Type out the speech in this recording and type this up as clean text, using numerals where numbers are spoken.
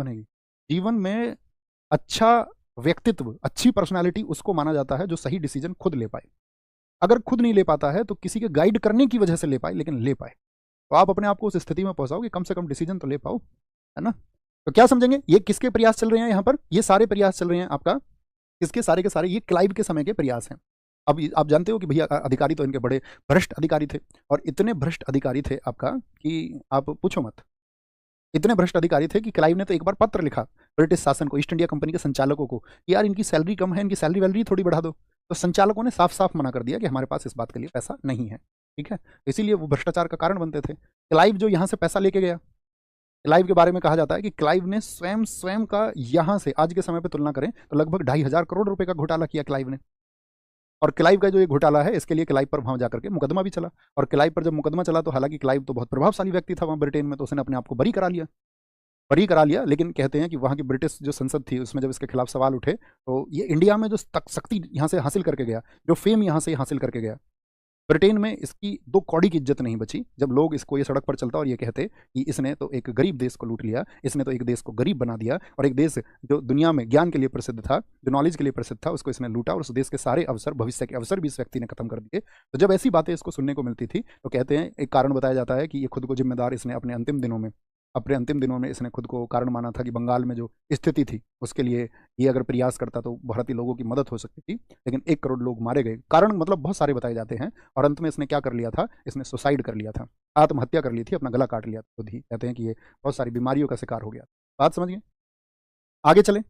बनेगी। जीवन में अच्छा व्यक्तित्व, अच्छी पर्सनैलिटी उसको माना जाता है जो सही डिसीजन खुद ले पाए। अगर खुद नहीं ले पाता है तो किसी के गाइड करने की वजह से ले पाए, लेकिन ले पाए। तो आप अपने आप को उस स्थिति में पहुंचाओ कि कम से कम डिसीजन तो ले पाओ, है ना। तो क्या समझेंगे, ये किसके प्रयास चल रहे हैं यहाँ पर? ये सारे प्रयास चल रहे हैं आपका किसके? सारे के सारे ये क्लाइव के समय के प्रयास हैं। अब आप जानते हो कि भैया अधिकारी तो इनके बड़े भ्रष्ट अधिकारी थे, और इतने भ्रष्ट अधिकारी थे आपका कि आप पूछो मत। इतने भ्रष्ट अधिकारी थे कि क्लाइव ने तो एक बार पत्र लिखा ब्रिटिश शासन को, ईस्ट इंडिया कंपनी के संचालकों को, कि यार इनकी सैलरी कम है, इनकी सैलरी वैलरी थोड़ी बढ़ा दो। तो संचालकों ने साफ साफ मना कर दिया कि हमारे पास इस बात के लिए पैसा नहीं है। ठीक है, इसीलिए वो भ्रष्टाचार का कारण बनते थे। क्लाइव जो यहाँ से पैसा लेके गया, क्लाइव के बारे में कहा जाता है कि क्लाइव ने स्वयं स्वयं का यहाँ से आज के समय पे तुलना करें तो लगभग 2,500 करोड़ रुपए का घोटाला किया क्लाइव ने। और क्लाइव का जो ये घोटाला है, इसके लिए क्लाइव पर वहां जाकर के मुकदमा भी चला। और क्लाइव पर जब मुकदमा चला तो हालांकि क्लाइव तो बहुत प्रभावशाली व्यक्ति था वहां ब्रिटेन में, तो उसने अपने आप को बरी करा लिया। लेकिन कहते हैं कि वहाँ की ब्रिटिश जो संसद थी उसमें जब इसके खिलाफ सवाल उठे तो ये इंडिया में जो शक्ति यहाँ से हासिल करके गया, जो फेम यहाँ से हासिल करके गया, ब्रिटेन में इसकी 2 कौड़ी की इज्जत नहीं बची। जब लोग इसको ये सड़क पर चलता और ये कहते कि इसने तो एक गरीब देश को लूट लिया, इसने तो एक देश को गरीब बना दिया, और एक देश जो दुनिया में ज्ञान के लिए प्रसिद्ध था, जो नॉलेज के लिए प्रसिद्ध था, उसको इसने लूटा, और उस देश के सारे अवसर, भविष्य के अवसर भी इस व्यक्ति ने खत्म कर दिए। तो जब ऐसी बातें इसको सुनने को मिलती थी तो कहते हैं, एक कारण बताया जाता है कि ये खुद को जिम्मेदार इसने अपने अंतिम दिनों में इसने खुद को कारण माना था कि बंगाल में जो स्थिति थी उसके लिए ये अगर प्रयास करता तो भारतीय लोगों की मदद हो सकती थी। लेकिन 1 करोड़ लोग मारे गए, कारण मतलब बहुत सारे बताए जाते हैं। और अंत में इसने क्या कर लिया था, इसने सुसाइड कर लिया था, आत्महत्या कर ली थी, अपना गला काट लिया खुद ही। कहते हैं कि ये बहुत सारी बीमारियों का शिकार हो गया। बात समझ गए? आगे चलें।